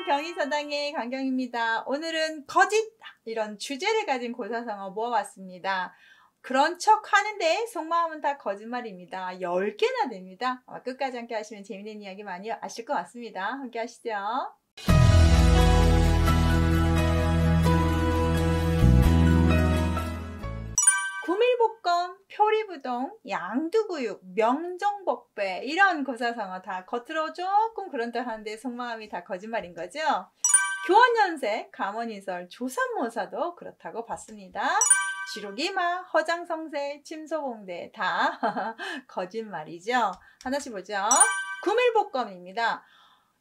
경희사당의 강경입니다. 오늘은 거짓! 이런 주제를 가진 고사성어 모아봤습니다. 그런 척 하는데 속마음은 다 거짓말입니다. 10개나 됩니다. 끝까지 함께 하시면 재밌는 이야기 많이 아실 것 같습니다. 함께 하시죠. 구밀복권, 표리부동, 양두구육, 명정복배 이런 고사성어 다 겉으로 조금 그런듯한데 속마음이 다 거짓말인 거죠. 교원연색, 감언이설, 조삼모사도 그렇다고 봤습니다. 지록이마, 허장성세, 침소봉대 다 거짓말이죠. 하나씩 보죠. 구밀복권입니다.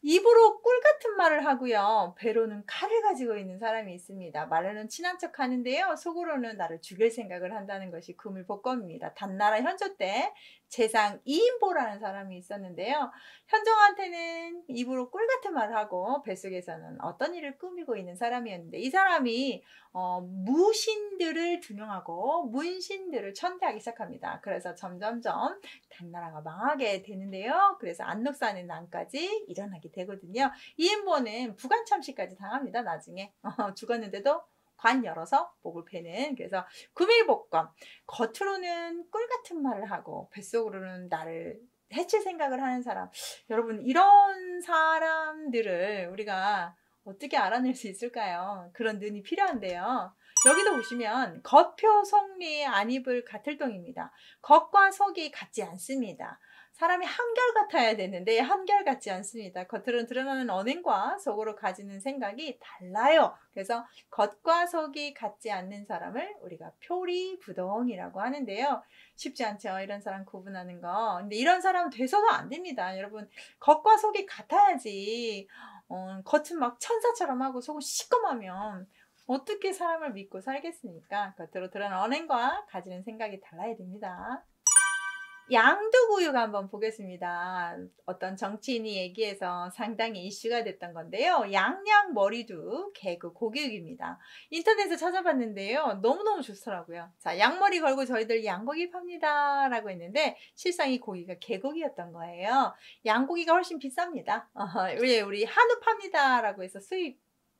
입으로 꿀 같은 말을 하고요. 배로는 칼을 가지고 있는 사람이 있습니다. 말로는 친한 척 하는데요. 속으로는 나를 죽일 생각을 한다는 것이 구밀복권입니다. 단나라 현조 때 재상 이인보라는 사람이 있었는데요. 현종한테는 입으로 꿀 같은 말을 하고 뱃속에서는 어떤 일을 꾸미고 있는 사람이었는데 이 사람이 무신들을 등용하고 문신들을 천대하기 시작합니다. 그래서 점점점 당나라가 망하게 되는데요. 그래서 안록산의 난까지 일어나게 되거든요. 이인보는 부관참시까지 당합니다. 나중에 죽었는데도 관 열어서 목을 베는. 그래서 구밀복권, 겉으로는 꿀 같은 말을 하고 뱃속으로는 나를 해칠 생각을 하는 사람. 여러분, 이런 사람들을 우리가 어떻게 알아낼 수 있을까요? 그런 눈이 필요한데요. 여기도 보시면 겉표 속리의 안입을 같을동입니다. 겉과 속이 같지 않습니다. 사람이 한결같아야 되는데 한결같지 않습니다. 겉으로는 드러나는 언행과 속으로 가지는 생각이 달라요. 그래서 겉과 속이 같지 않는 사람을 우리가 표리부동이라고 하는데요. 쉽지 않죠. 이런 사람 구분하는 거. 근데 이런 사람 돼서도 안 됩니다. 여러분, 겉과 속이 같아야지. 겉은 막 천사처럼 하고 속은 시꺼매면 어떻게 사람을 믿고 살겠습니까? 겉으로 드러나는 언행과 가지는 생각이 달라야 됩니다. 양두구육 한번 보겠습니다. 어떤 정치인이 얘기해서 상당히 이슈가 됐던 건데요. 양양 머리두 개그 고기육입니다. 인터넷에 찾아봤는데요. 너무너무 좋더라고요. 자, 양머리 걸고 저희들 양고기 팝니다 라고 했는데 실상 이 고기가 개고기였던 거예요. 양고기가 훨씬 비쌉니다. 우리 한우 팝니다 라고 해서 수입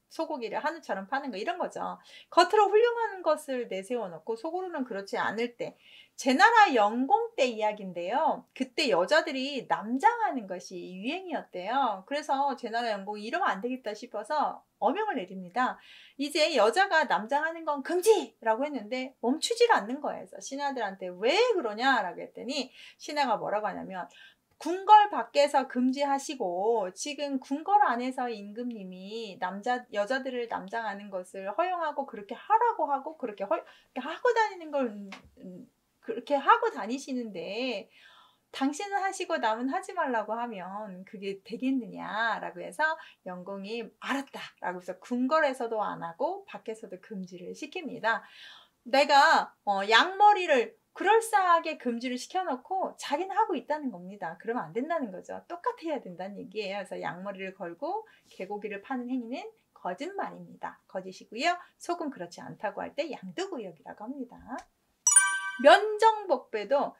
소고기를 한우처럼 파는 거 이런 거죠. 겉으로 훌륭한 것을 내세워 놓고 속으로는 그렇지 않을 때, 제나라 영공 때 이야기인데요. 그때 여자들이 남장하는 것이 유행이었대요. 그래서 제나라 영공이 이러면 안 되겠다 싶어서 어명을 내립니다. 이제 여자가 남장하는 건 금지라고 했는데 멈추질 않는 거예요. 그래서 신하들한테 왜 그러냐라고 했더니 신하가 뭐라고 하냐면 궁궐 밖에서 금지하시고 지금 궁궐 안에서 임금님이 여자들을 남장하는 것을 허용하고 그렇게 하라고 하고 그렇게 하고 다니는 걸 그렇게 하고 다니시는데 당신은 하시고 남은 하지 말라고 하면 그게 되겠느냐라고 해서 영공이 알았다 라고 해서 궁궐에서도 안 하고 밖에서도 금지를 시킵니다. 내가 양머리를 그럴싸하게 금지를 시켜놓고 자기는 하고 있다는 겁니다. 그러면 안 된다는 거죠. 똑같아야 된다는 얘기예요. 그래서 양머리를 걸고 개고기를 파는 행위는 거짓말입니다. 거짓이고요. 속은 그렇지 않다고 할 때 양두구역이라고 합니다. 면정복배도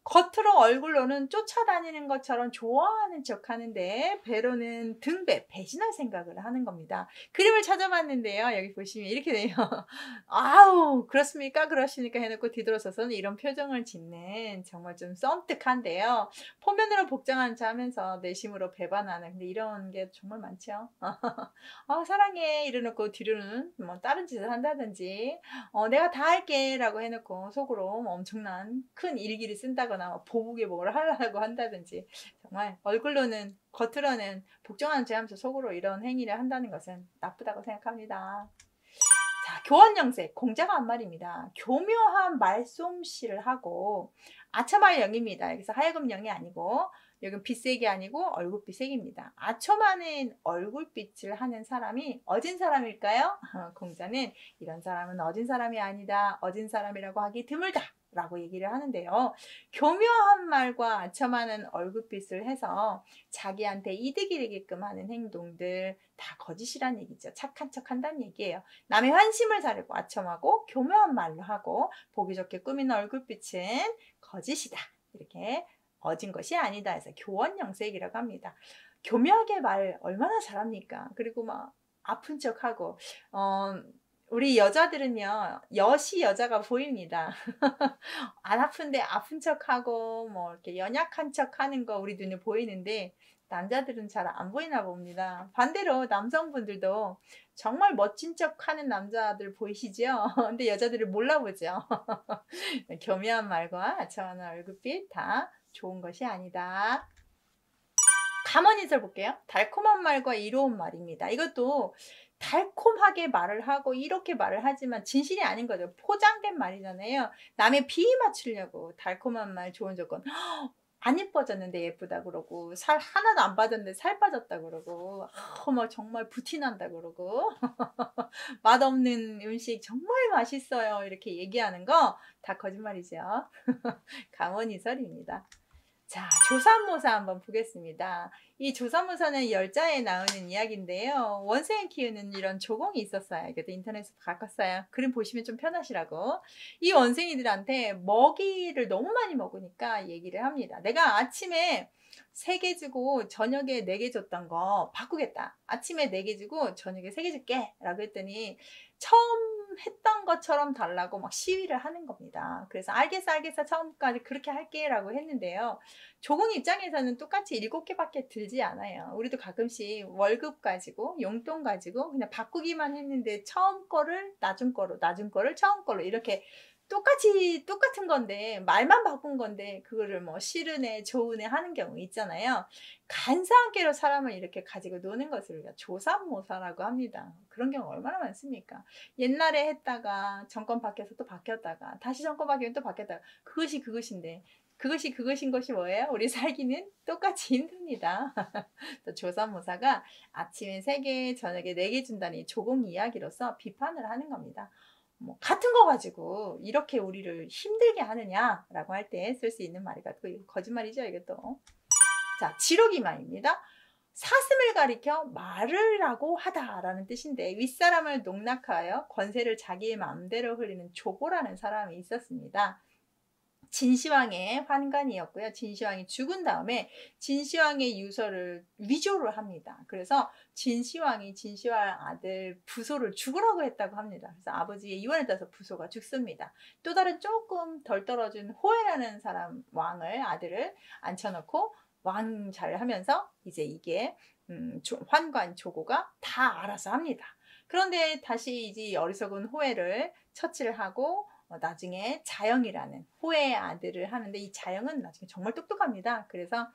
겉으로 얼굴로는 쫓아다니는 것처럼 좋아하는 척 하는데 배로는 등배, 배신할 생각을 하는 겁니다. 그림을 찾아봤는데요. 여기 보시면 이렇게 돼요. 아우 그렇습니까? 그러시니까 해놓고 뒤돌아서서는 이런 표정을 짓는 정말 좀 썸뜩한데요. 포면으로 복장한 차 하면서 내심으로 배반하는 근데 이런 게 정말 많죠. 사랑해 이래놓고 뒤로는 뭐 다른 짓을 한다든지 내가 다 할게 라고 해놓고 속으로 엄청난 큰 일기를 쓴다거나 보복에 뭘 하려고 한다든지 정말 얼굴로는 겉으로는 복종하는 체 하면서 속으로 이런 행위를 한다는 것은 나쁘다고 생각합니다. 자, 교원영색 공자가 한 말입니다. 교묘한 말솜씨를 하고 아첨할 영입니다. 여기서 하여금 영이 아니고 여긴 빛색이 아니고 얼굴빛 색입니다. 아첨하는 얼굴빛을 하는 사람이 어진 사람일까요? 공자는 이런 사람은 어진 사람이 아니다. 어진 사람이라고 하기 드물다. 라고 얘기를 하는데요. 교묘한 말과 아첨하는 얼굴빛을 해서 자기한테 이득이 되게끔 하는 행동들 다 거짓이란 얘기죠. 착한 척 한다는 얘기예요. 남의 환심을 사려고 아첨하고 교묘한 말로 하고 보기 좋게 꾸미는 얼굴빛은 거짓이다. 이렇게 어진 것이 아니다 해서 교원영색이라고 합니다. 교묘하게 말 얼마나 잘합니까? 그리고 막 아픈 척하고 우리 여자들은요 여시 여자가 보입니다. 안 아픈데 아픈 척하고 뭐 이렇게 연약한 척하는 거 우리 눈에 보이는데 남자들은 잘 안 보이나 봅니다. 반대로 남성분들도 정말 멋진 척하는 남자들 보이시죠? 근데 여자들을 몰라보죠. 교묘한 말과 아차하는 얼굴빛 다 좋은 것이 아니다. 가만히서 볼게요. 달콤한 말과 이로운 말입니다. 이것도 달콤하게 말을 하고 이렇게 말을 하지만 진실이 아닌 거죠. 포장된 말이잖아요. 남의 비위 맞추려고 달콤한 말 좋은 조건. 안 예뻐졌는데 예쁘다 그러고 살 하나도 안 빠졌는데 살 빠졌다 그러고 막 정말 부티난다 그러고 맛없는 음식 정말 맛있어요 이렇게 얘기하는 거 다 거짓말이죠. 강원이설입니다. 자, 조삼모사 한번 보겠습니다. 이 조삼모사는 열자에 나오는 이야기인데요. 원생을 키우는 이런 조공이 있었어요. 그래도 인터넷에서 바꿨어요. 그림 보시면 좀 편하시라고. 이 원생이들한테 먹이를 너무 많이 먹으니까 얘기를 합니다. 내가 아침에 3개 주고 저녁에 4개 줬던 거 바꾸겠다. 아침에 4개 주고 저녁에 3개 줄게 라고 했더니 처음 했던 것처럼 달라고 막 시위를 하는 겁니다. 그래서 알겠어 처음까지 그렇게 할게 라고 했는데요. 조공 입장에서는 똑같이 7개밖에 들지 않아요. 우리도 가끔씩 월급 가지고 용돈 가지고 그냥 바꾸기만 했는데 처음 거를 낮은 거로 낮은 거를 처음 거로 이렇게 똑같은 건데 말만 바꾼 건데 그거를 뭐 싫으네 좋으네 하는 경우 있잖아요. 간사한 깨로 사람을 이렇게 가지고 노는 것을 우리가 조삼모사라고 합니다. 그런 경우 얼마나 많습니까? 옛날에 했다가 정권 바뀌어서 또 바뀌었다가 다시 정권 바뀌면 또 바뀌었다가 그것이 그것인데 그것인 것이 뭐예요? 우리 살기는 똑같이 힘듭니다. 또 조삼모사가 아침에 3개 저녁에 4개 준다는 조공 이야기로서 비판을 하는 겁니다. 뭐 같은 거 가지고 이렇게 우리를 힘들게 하느냐라고 할 때 쓸 수 있는 말이고 이거 거짓말이죠 이것도. 자, 지록이말입니다. 사슴을 가리켜 말을 하고 하다라는 뜻인데 윗사람을 농락하여 권세를 자기의 마음대로 흘리는 조고라는 사람이 있었습니다. 진시황의 환관이었고요. 진시황이 죽은 다음에 진시황의 유서를 위조를 합니다. 그래서 진시황이 진시황 아들 부소를 죽으라고 했다고 합니다. 그래서 아버지의 유언에 따라서 부소가 죽습니다. 또 다른 조금 덜 떨어진 호해라는 사람 왕을 아들을 앉혀놓고 왕자를 하면서 이제 이게 환관 조고가 다 알아서 합니다. 그런데 다시 이제 어리석은 호해를 처치를 하고 나중에 자영이라는 호의 아들을 하는데 이 자영은 나중에 정말 똑똑합니다. 그래서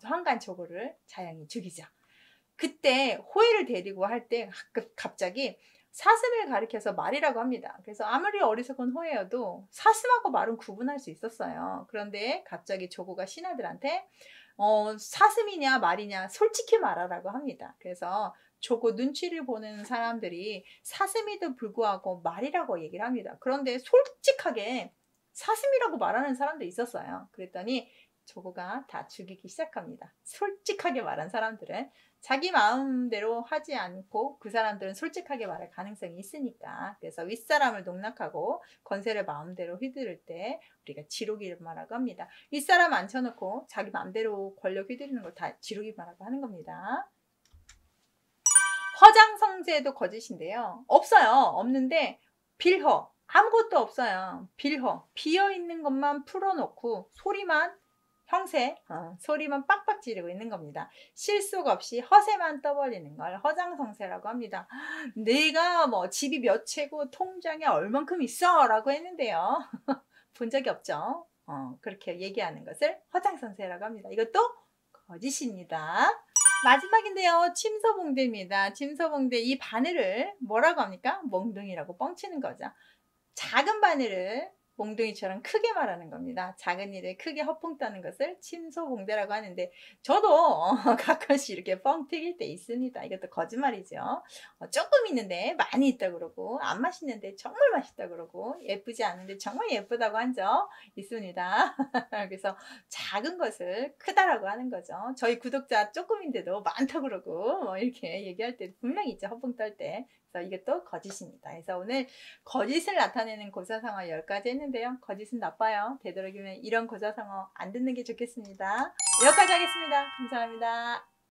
환관 조고를 자영이 죽이죠. 그때 호의를 데리고 할 때 갑자기 사슴을 가리켜서 말이라고 합니다. 그래서 아무리 어리석은 호해여도 사슴하고 말은 구분할 수 있었어요. 그런데 갑자기 조고가 신하들한테 사슴이냐 말이냐 솔직히 말하라고 합니다. 그래서 조고 눈치를 보는 사람들이 사슴에도 불구하고 말이라고 얘기를 합니다. 그런데 솔직하게 사슴이라고 말하는 사람도 있었어요. 그랬더니 조고가 다 죽이기 시작합니다. 솔직하게 말한 사람들은 자기 마음대로 하지 않고 그 사람들은 솔직하게 말할 가능성이 있으니까. 그래서 윗사람을 농락하고 권세를 마음대로 휘두를 때 우리가 지록이를 말하고 합니다. 윗사람 앉혀놓고 자기 마음대로 권력 휘두르는 걸 다 지록이 말하고 하는 겁니다. 허장성세도 거짓인데요. 없어요. 없는데 빌허. 아무것도 없어요. 빌허. 비어있는 것만 풀어놓고 소리만 형세, 소리만 빡빡 지르고 있는 겁니다. 실속 없이 허세만 떠벌리는 걸 허장성세라고 합니다. 내가 뭐 집이 몇 채고 통장에 얼만큼 있어 라고 했는데요. 본 적이 없죠. 그렇게 얘기하는 것을 허장성세라고 합니다. 이것도 거짓입니다. 마지막인데요. 침서봉대입니다. 침서봉대 이 바늘을 뭐라고 합니까? 몽둥이라고 뻥치는 거죠. 작은 바늘을 몽둥이처럼 크게 말하는 겁니다. 작은 일에 크게 허풍 따는 것을 침소봉대라고 하는데 저도 가끔씩 이렇게 뻥 튀길 때 있습니다. 이것도 거짓말이죠. 조금 있는데 많이 있다 그러고 안 맛있는데 정말 맛있다 그러고 예쁘지 않은데 정말 예쁘다고 한 적 있습니다. 그래서 작은 것을 크다라고 하는 거죠. 저희 구독자 조금인데도 많다 그러고 뭐 이렇게 얘기할 때 분명히 있죠. 허풍 떨 때. 그래서 이것도 거짓입니다. 그래서 오늘 거짓을 나타내는 고사성어 10가지 했는데요. 거짓은 나빠요. 되도록이면 이런 고사성어 안 듣는 게 좋겠습니다. 여기까지 하겠습니다. 감사합니다.